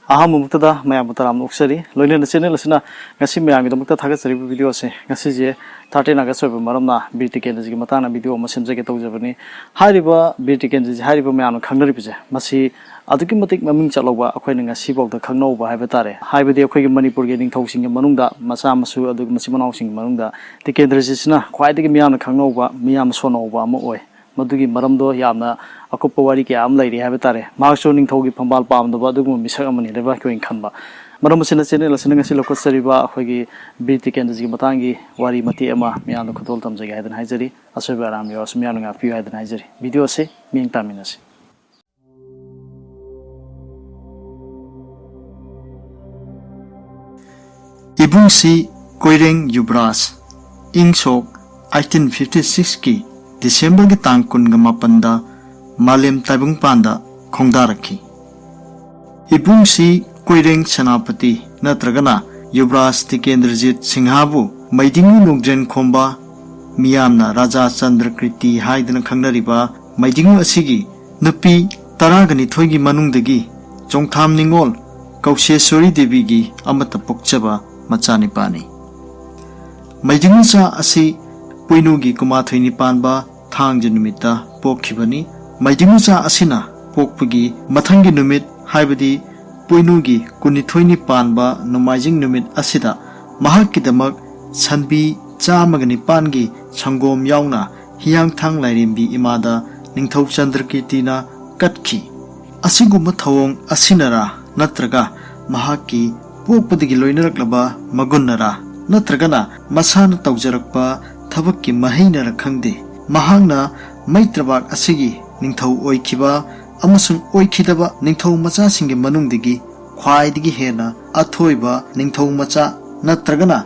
अहममुक्तदा मयाम तराम उक्सरी लोइने channel असना ngasi मयाम दमक्ता थागसरी video से ngasi je 13 August ओइब मरमना बीर टिकेंद्र जी Matana video अमा सेमजगे तौजबनी हारिबा बीर टिकेंद्र जी हारिबा मयाम खंगनरिबजे मसी अदुकी मतिक ममिंग चलौबा अखोइना ngasi बौदा खंगनौबा हाइबा तारे हाइबदि अखोइगे मणिपुर गे निंगथौसिंग गे मनुंगदा मसा मसु अदुग मसी मनाउसिंग मनुंगदा टिकेंद्र जी सिना ख्वाइदगी मयाम खंगनौबा मियाम सोनौबा अमा ओइ मदुगी मरमदो यामना अकुप्पा वारी के आम लैरि हाइबा तारे मागसो निंगथौगी फंबाल पामदबा अदुगु मिसक अमनि लेबा कोइन खनबा मरम सिना चैनल असना ngasi लोकसरिबा अखोइगी बीर टिकेंद्र जी मतांगी वारी मति अमा मियाम खतोल तमजगे हाइदन हाइजरी असोबा आराम योस मियाम ngapि हाइदन हाइजरी वीडियो से मिंग तामिनसी इबुंगसी कोइरेंग युबराज इंगसोक 1856 की दिसंबर की तांग कुनगा मापंदा मालेम ताइबुंगपांदा खोंगदारखी इबुंगसी कोइरेंग सेनापति नत्रगना युवराज टिकेंद्रजीत सिंहाबु मैदिंगु नोगजेन खोंबा मियामना राजा चंद्रकृति हाइदन खंगनरिबा मैदिंगु असिगी नुपी तरागनि थोइगी मनुंगदगी जोंगथाम निंगोल कौशेश्वरी देवी की अमत पोक्चबा मचानी पानी मैदिंगुचा असि पुइनुगी कुमाथोइनि पानबा थांग नुमिता पोखिबनी मैदिंगुचा असिना पोकपगी मथंगी नुमित हाइबदी पुइनुगी कुनिथोइनि पानबा नोमाइजिंग नुमित असिदा महाकिदमक सनबी चामगनि पानगी संगोम यावना हियांग थांग लाइरेंबी इमादा निंगथौ चंद्रकीर्तिना कटखी असिगुम थवोंग असिनरा नत्रगा महाकी पोकपदगी लोइनरकलबा मगुनरा नत्रगना मसान तौजरकपा थबक्की महैनर खंगदे महांगना मैत्रबाग असिगी निंगथौ ओइखिबा अमसुंग ओइखिदबा निंगथौ मचासिंगे मनुंगदगी ख्वाइदगी हेना अथोइबा निंगथौ मचा नत्रगना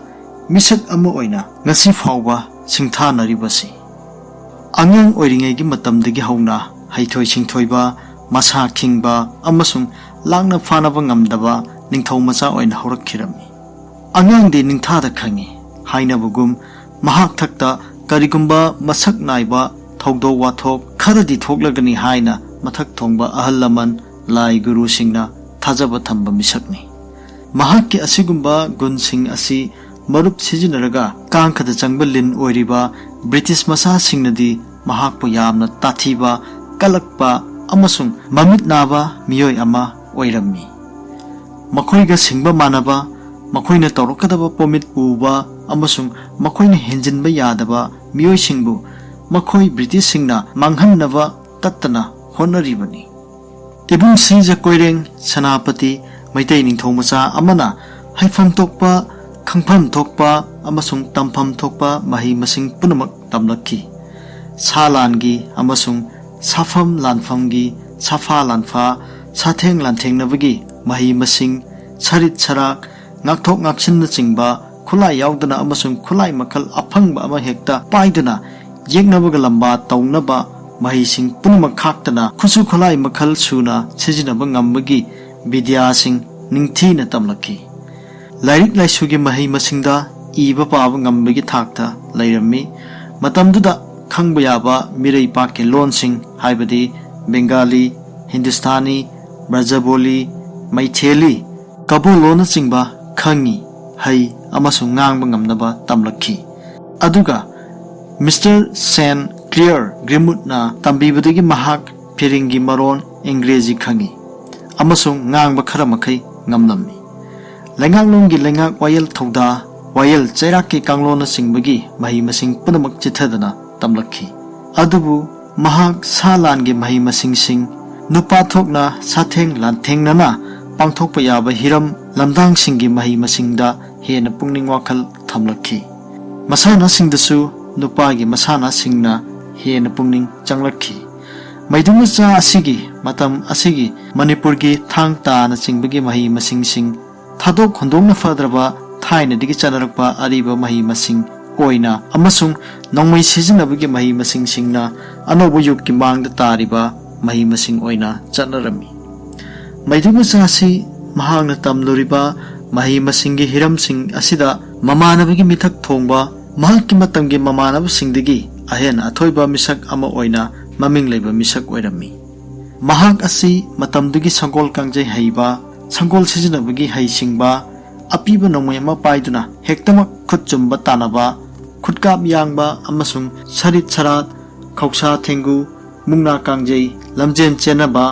मिसक अमा ओइना ngasi फावबा सिंथानरिबसी अंगांग ओइरिंगैगी मतमदगी हौना हैथोइ सिंथोइबा मसा खिंगबा अमसुंग लांगना फानाबा ngamdaba निंगथौ मचा ओइना हौरखिरमी अंगांगदे निंगथादा खंगी हाइनाबुगुम महाक थक्ता करिगुम्बा मसक नाइबा थौदो वाथोक खरदी थोकलगनी हाइना मथक थोंबा अहल लमन लाई गुरु सिंगना थाजब थंबा मिसकनी महाक के असिगुम्बा गुण सिंग असि मरुप सिजिनरगा कांखद चंगबा लिन ओइरिबा ब्रिटिश मसा सिंगनदी महाकपु यामना ताथीबा कलकपा अमसुंग ममित नाबा मियोय अमा ओइरम्मी मखोइगा सिंगबा मानबा मखोइना तौरकदबा पोमित उबा अमसुंग मखोइना हेंजिनबा यादबा मियोय सिंगबु मखोइ ब्रिटिश सिंगना मांगहन्नबा तत्तना होनरिबनी इबुंग सिंजा कोइरेंग सेनापति मैतै निंगथौ मचा अमना हाइफम थोकपा खंफम थोकपा अमसुंग तमफम थोकपा महि मसिंग पुनमक तमलखी सालानगी अमसुंग साफम लानफमगी साफा लानफा साथेंग लानथेंगनबगी महि मसिंग सरित सराक ngakthok ngaksinna chingba khulai yaudana amasung khulai makhal aphangba ama hekta paidana yengnabaga lamba taunaba mahising punumak khaktana khusu khulai makhal suna sijinaba ngambagi vidya sing ningthina tamlakhi lairik laisugi mahi masingda iba paaba ngambagi thakta lairami matamduda khangba yaba mirei pakke lon sing haibadi bengali hindustani brajaboli maitheli kabulona chingba खंगी हई अमसुंग ngang ngamnaba tamlakhi aduga Mr. Sen Clear Grimutna tambibadagi mahak phiringi maron Engrezi khangi amasung ngangba khara makhai ngamlammi lenganglonggi lengak wayel thauda wayel chairak ki kanglona singbagi mahi masing punamak chithadana tamlakhi adubu mahak salangi mahi masing sing nupa thokna satheng lantheng na पांथोक याबा हिरम लमदांग सिंगी मही मसिंगदा हेन पुंगनिंग वाखल थमलखी मसाना सिंगदसु नुपागी मसाना सिंगना हेन पुंगनिंग चंगलखी मैदुमचा असिगी मतम असिगी मणिपुर की थांग ताना सिंगबगी मही मसिंग सिंग थादोक खंदोंगना फद्रबा थाइना दिगी चनरकपा अरिबा मही मसिंग ओइना अमसुंग नोंमै सिजिनबगी मही मसिंग सिंगना अनोबो युगकी मांगदा तारिबा मही मसिंग ओइना चनरमी मैदुमचासी महांगना तमलुरिबा मही मसिंगी हिरम सिंग असिदा ममानबगी मिथक थोंबा महाकी मतंगी ममानब सिंगदगी अहेन अथोइबा मिसक अमा ओइना ममिंग लेबा मिसक ओइरमी महाक असि मतमदुगी संगोल कांगजे हैबा संगोल सिजनबगी हैसिंगबा अपीब नोंमै अमा पाइदुना हेक्तमक खुद चुम्बा तानबा खुदकाप यांगबा अमसुंग सरित सरात खौसा थेंगु मुंगना कांगजै लमजेन चेनबा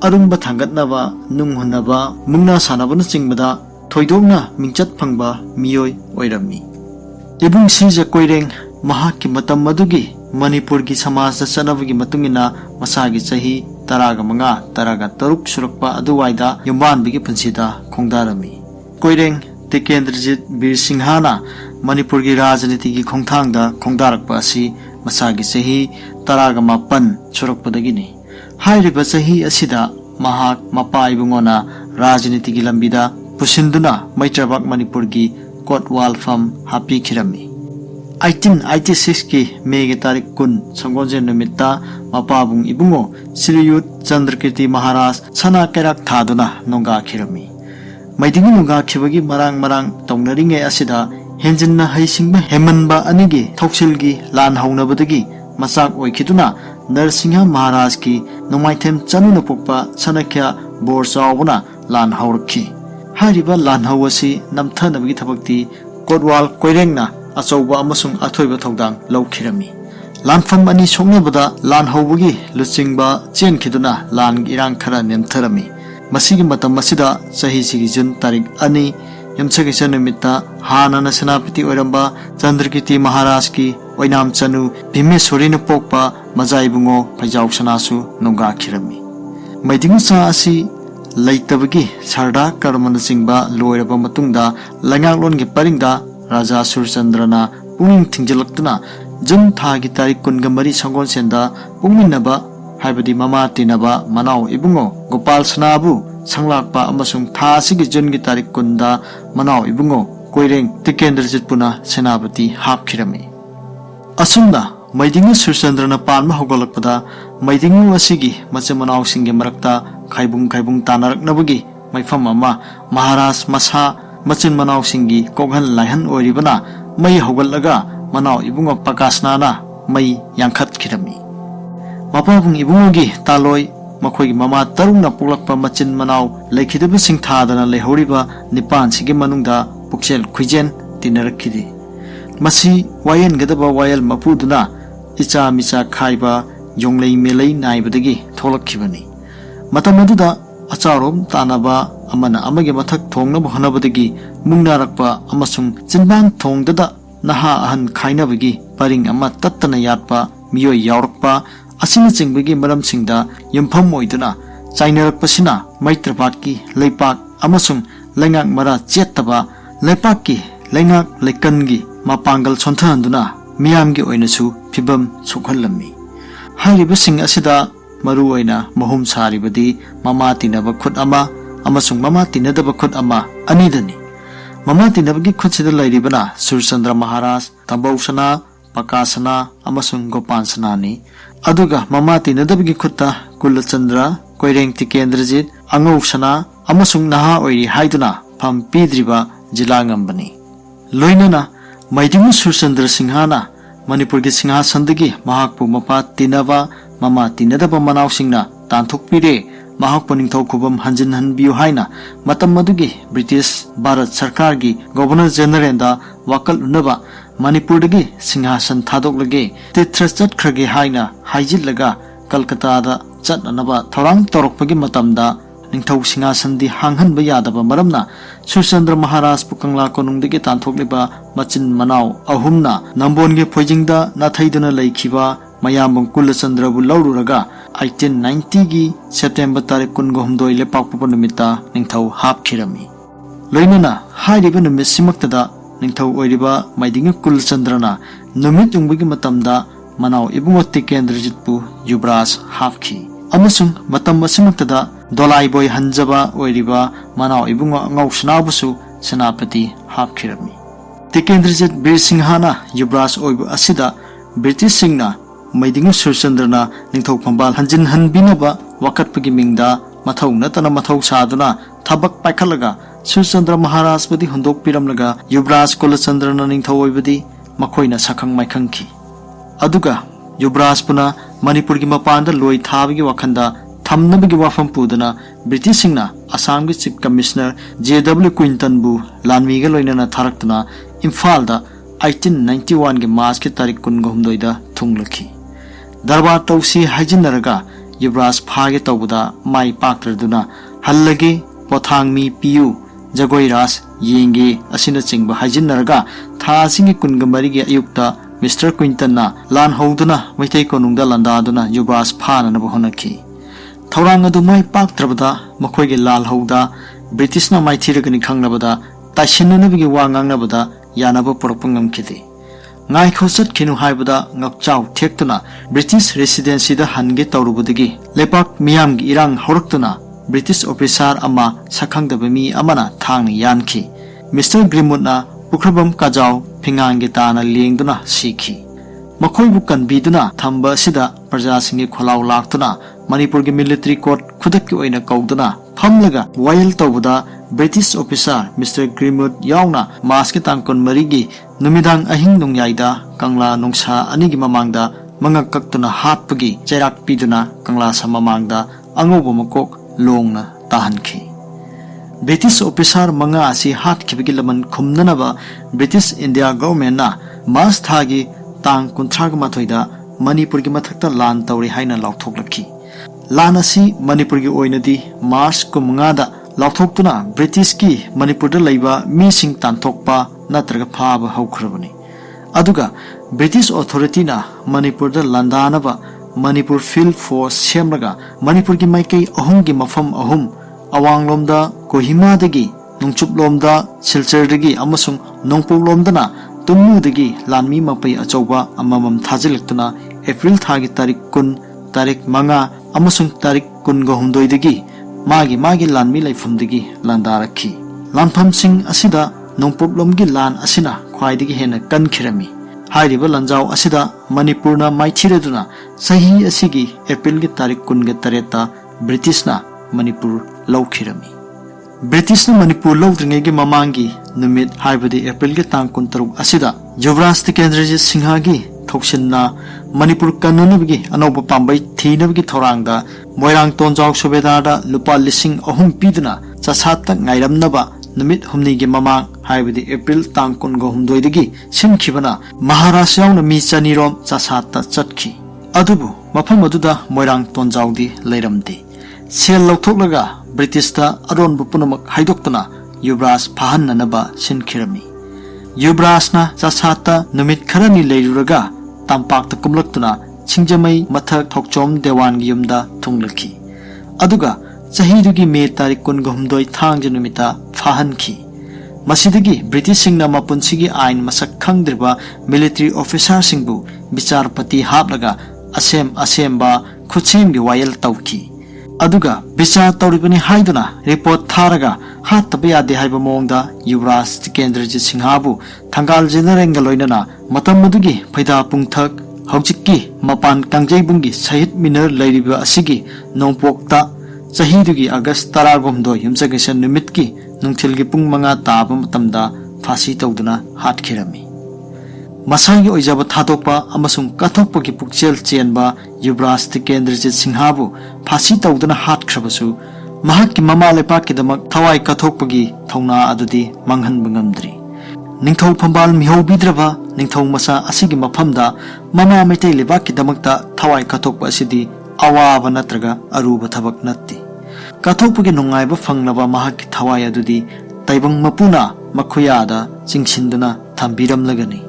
अरुंबा थांगतनबा नुंग हुनबा मुंगना सानबना चिंगबदा थोइदोंना मिंचत फंगबा मियोय ओइरम्मी इबुंग सिजे कोइरेंग महाकी मतम मदुगी मणिपुर की समाज चनबगी मतुंगिना मसागी चही तरागा मंगा तरागा तरुक सुरक्पा अदुवाइदा युम्बानबगी पुंसिदा खोंगदारमी कोइरेंग टिकेंद्रजीत बीर सिंहाना मणिपुर की राजनीति की खोंगथांगदा खोंगदारक्पा असि मसागी चही तरागा मापन सुरक्पदगिनी हाइरिबा चही असिदा महाक मपा इबुंगोना राजनीति की लंबिदा पुसिंदुना मैत्रबाग मणिपुर की कोटवाल फम हापी खिरमी 1886 की मे की तारीख कुन संगोंजे निमित्ता मपाबुंग इबुंगो श्रीयुत चंद्रकीर्ति महाराज सना केराक थादुना नोंगा खिरमी मैदिंग नोंगा खिबगी मरांग तौनरिंगे असिदा हेंजिन्ना हैसिंगबा हेमनबा अनिगी थौसिलगी लान हौनबदगी मसाक ओइखिदुना नरसिंह महाराज की नोमाइथेम चनुना पोकपा सनख्या बोर चावबना लान हौरखी हारिबा लान हौवसी नमथनबगी थबक्ति कोटवाल कोइरेंगना अचौबा अमसुंग अथोइबा थौदांग लौखिरमी लानफम अनि सोंगनबदा लान हौबगी लुचिंगबा चेनखिदुना लान इरांग खरा नेमथरमी मसिगी मतम मसिदा सही सिगी जुन तारीख अनि यमसगी सनुमित्ता हानाना सेनापति ओइरंबा चंद्रकीर्ति महाराज की ओइनाम चनु भीमेश्वरीन पोकपा मजाइबुंगो फैजाउ सनासु नोंगा खिरमी मैदिंग सा असि लैतबगी सरदा कर्मन सिंगबा लोइरबा मतुंगदा लंगालोनगी परिंगदा राजा सूर्यचंद्रना पुंग थिंजलक्तुना जुन थागी तारीख कुनगा मरी संगोन सेंदा पुंगमिनबा हाइबदी ममा तिनबा मनाव इबुंगो गोपाल सनाबु संलाकपा अमसुंग थासिगी जुनगी तारीख कुंदा मनाव इबुंगो कोइरेंग टिकेंद्रजीत पुना सेनापति हापखिरमी असुमना मैदिंग सूर्यचंद्रना पानमा होगलकपदा मैदिंग असिगी मचे मनाव सिंगे मरक्ता खाइबुंग तानरकनबगी मैफम अमा महाराज मसा मचिन मनाव सिंगी कोगहन लायहन ओरिबना मई होगलगा मनाव इबुंगो पकासनाना मई यांखत खिरमी मपाबुंग इबुंगोगी तालोय मखोगी ममा तरुंगना पुलकपा मचिन मनाव लेखिदबि सिंथादना लेहौरिबा निपान सिगे मनुंगदा पुक्सेल खुइजेन तिनरखिदि मसी वायन गदबा वायल मपुदुना इचा मिचा खाइबा योंगलै मेलै नाइबदगी थोलखिबनी मतमदुदा अचारोम तानाबा अमना अमगे मथक थोंगनब हनबदगी मुंगनारकपा अमसुंग चिनबांग थोंगददा नहा अहन खाइनबगी परिंग अमा तत्तना यातपा मियोय यावरकपा असिना चिंगबगी मरमसिंगदा यमफम ओइदुना चाइनरकपसिना मैत्रपाकी लैपाक अमसुंग लैंगाक मरा चेत्तबा लैपाकी लैंगाक लैकनगी मापांगल सोंथहंदुना मियामगी ओइनसु फिबम सोखहलमि हारिबसिंग असिदा मरु ओइना महूम सारिबदी ममा तिनबा खुद अमा अमसुंग ममा तिनदबा खुद अमा अनिदनी ममा तिनबगी खुदसिदा लैरिबना सूर्यचंद्र महाराज तंबौसना पकासना अमसुंग गोपालसनानी अदुगा ममा तिनदबगी खुदता कुलचंद्र कोइरेंग टिकेंद्रजीत अंगौसना अमसुंग नहा ओइरी हाइदुना फम पीद्रिबा जिलांगंबनी लोइनना मैदिंग सूर्यचंद्र सिंहाना मणिपुर की सिंहासनदगी महाकपु मपा तिनबा ममा तिनदबा मनावसिंगना तांथोकपिरे महाकपु निंगथौ खुबम हंजिन हनबियु हाइना मतम मदुगी ब्रिटिश भारत सरकार की गवर्नर जनरल दा वाकल उनबा मणिपुरदगी सिंहासन थादोकलगे तीर्थ चटखरगे हाइना हाइजिलगा कलकत्ता दा चटनबा थौरांग तौरकपगी मतमदा निंगथौ सिंहासनदी हांगहनबा यादबा मरमना सूर्यचंद्र महाराज पुकंगला कोनुंगदगी तांथोकलिबा मचिन मनाव अहुमना नंबोनगे फोइजिंगदा नाथैदुना लैखिबा मयामबंग कुलचंद्रबु लौरुरगा 1890 की सेप्टेम्बर तारीख कुनगोहमदोय लेपाकपा नुमित्ता निंगथौ हापखिरमी लोइनना हाइरिबा नुमित सिमक्तदा निंगथौ ओइरिबा मैदिंग कुलचंद्रना नुमित युंगबगी मतमदा मनाव इबुंगो टिकेंद्रजीतपु युवराज हापखि अमसुंग मतम असिमक्तदा दोलाइबोय हंजबा ओइरिबा मनाव इबुंगो अंगौसनाबुसु सेनापति हापखिरमी टिकेंद्रजीत बीर सिंहाना युवराज ओइबु असिदा ब्रिटिश सिंगना मैदिंग सूर्यचंद्रना निंगथौ फंबाल हंजिन हनबिनबा वकटपगी मिंगदा मथौ नतना मथौ सादुना थबक पाइखलगा सूर्यचंद्र महाराज बदी हुंदोक पिरमलगा युवराज कुलचंद्रना निंगथौ ओइबदी मखोइना सखंग माइखंखि अदुगा युवराज पुना मणिपुर की मपानदा लोई थाबगी वखंदा थमनबगी वाफम पुदना ब्रिटिश सिंगना असम की चीफ कमिश्नर JW क्विंटन बु लानमीगा लोइनना थारक्तना इम्फाल दा 1891 के मार्च की तारीख 19 दा थुंगलखी दरबार तौसी हाइजिनरगा युवराज फागे तौबदा माई पाक्तरदुना हल्लगे पोथांगमी पियु जगोई रास येंगे असिना चिंगबा हाइजिनरगा थासिंगे कुनगमरी के अयुक्ता मिस्टर क्विंटन लान हौदुना मैथै कोनुंगदा लंदादुना युवराज फाननबा होनखी थौरांग अदु माई पाक्तरबदा मखोइगे लाल हौदा ब्रिटिशना माइथिरगनि खंगनबदा ताइसिननबगी वा ngangnabada yanaba porokpa ngamkhidi ngai khosat khinu haibada ngakchau thektuna British residency da hange tawrubudagi lepak miyam gi irang horaktuna British officer ama sakhangdaba mi amana thang yankhi Mr Grimwood na pukrabam kajau phingange tana lengduna sikhi makhoi bu kanbiduna thamba sida praja singe kholaw laktuna Manipur gi military court khudak ki oina kauduna phamlaga wayal tawbuda British officer Mr Grimwood yauna mas ki tangkon marigi numidang ahing nungyaida kangla nungsa anigi mamangda mangak kaktuna hatpagi cherak piduna kangla sa mamangda angobo makok longna tahankhi British officer manga asi hat khibigi laman khumnanaba British India government na mas thagi tang kunthraga mathoida Manipur gi mathakta lan tawri haina lauthoklakhi lan asi Manipur gi oinadi March kumnga da लाउथोक्तुना British की मणिपुर लैबा मीसिंग तानथोकपा नत्रगा फाबा हौख्रबनी अदुगा British authority ना मणिपुर लंदानबा मणिपुर फील्ड फोर्स सेमरगा मणिपुर की माइकई अहुम की मफम अहुम अवांगलोमदा कोहिमादगी नुंगचुपलोमदा सिलचरदगी अमसुंग नोंगपोलोमदना तुमुदगी लानमी मपई अचौबा अममम थाजिलक्तुना एप्रिल थागी तारीख 10 तारीख 5 अमसुंग तारीख 19 मागी लानमी लाइफमदगी लांदारखी लानफम सिंह असिदा नोंपोकलोमगी लान असिना ख्वाइदगी हेना कनखिरमी हाइरिबा लंजाव असिदा मणिपुरना माइथिरेदुना सही असिगी एप्रिल की तारीख 19 ता ब्रिटिशना मणिपुर लौखिरमी ब्रिटिशना मणिपुर लौद्रिंगेगी ममांगी नुमित हाइबदी एप्रिल की तांग 13 असिदा युवराज Tikendrajit सिंहागी थोक्सिनना Manipur कन्ननबगी अनौब पांबै थीनबगी थौरांगदा Moirang तोंजाव सुबेदारदा लुपा लिसिंग अहुम पीदुना चसात ngairamnaba numit humni gi mamang haibadi April tang 19 dagi simkhibana Maharashtra yauna mi chanirom chasat chatkhi adubu mafam aduda moirang tonjawdi leiramdi sel lauthoklaga British ta aron bu punamak haidoktuna Yuvraj phahannanaba sinkhirami Yuvraj na chasat numit kharani leiruraga tampak kumlaktuna Singjamai mathak thokchom dewan gi yumda thunglakhi aduga chahidugi me tarik 19 thang janumita phahankhi masidagi British singna mapunsigi ain masak khangdriba military officer singbu bicharpati haplaga asemba khuchem gi wayal tawki aduga bichar tawribani haiduna report tharaga hattabe ade haiba mongda Yuvraj Tikendrajit Singhabu thangal general loinana matam mudugi phaida pungthak हौजिक्की मपान कांगजेबुंगी सहित मिनर लैरिबा असिगी नोंपोक्ता चहीदुगी अगस्त 12 युमजगेसन निमितकी नुंगथिलगी पुंग 5 ताबा मतमदा फासी तौदुना हाटखिरमी मसागी ओइजाबा थादोकपा अमसुंग कथोकपगी पुक्चेल चेनबा युवराज तिकेंद्रजीत सिंहाबु फासी तौदुना हाटख्रबसु महाकी mama लेपाकीदमक थवाई कथोकपगी थौना अदुदी मंगहनबा ngamdri Ningthou फंबाल मिहौ बिद्रबा Ningthou मसा असिगी मफमदा mama Meitei लेबाकी दमकता थवाई कथोकपा असिदी अवाबा नत्रगा Aruba थबक नत्ति कथोकपगी नुंगाइबा फंगनबा महाकी थवाई अदुदी तैबंग मपुना मखुयादा चिंगसिनदुना थंबिरमलगनी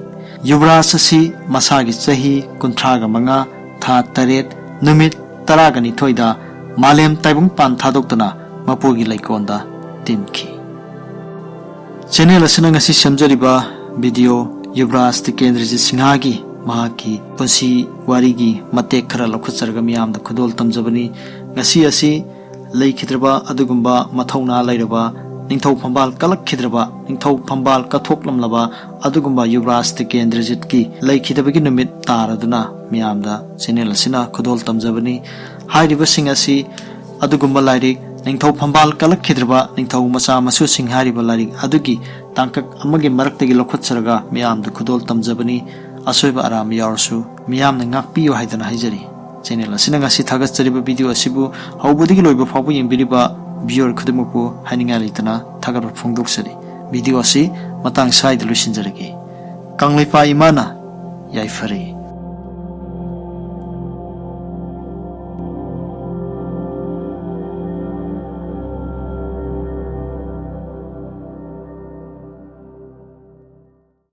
युवराज असि मसागी चही 35 था 8 नुमित 12 दा मालेम तैबंग पान थादोक्तना मपुगी लैकोंदा तिनखी channel असना ngasi semjariba video Yuvraj Tikendrajit Singhaगी mahaki punsi warigi matek khara lokhutsarga miyamda khudol tamjabani ngasi asi leikhidrba adugumba mathauna lairaba ningthau phambal kalak khidrba ningthau phambal kathoklamlaba adugumba Yuvraj Tikendrajit ki leikhidabagi numit taraduna miyamda channel asina khudol tamjabani hairiba sing asi adugumba lairik Ningthou फंबाल कलक खिद्रबा निंगथौ मसा मसु सिंहारिबा लारिक अदुगी तांकक अमगे मरक्तगी लोखत्सरगा मियाम the खुदोल तमजबनी असोयबा आराम यारसु मियाम न ngakpiyo haidana haijari channel asina ngasi thagatsariba video asibu haubudigi loiba phabu yembiriba viewer khudimukpu haninga leitana thagar phongdoksari video asi matang side lusinjarage kanglaipa imana yaifari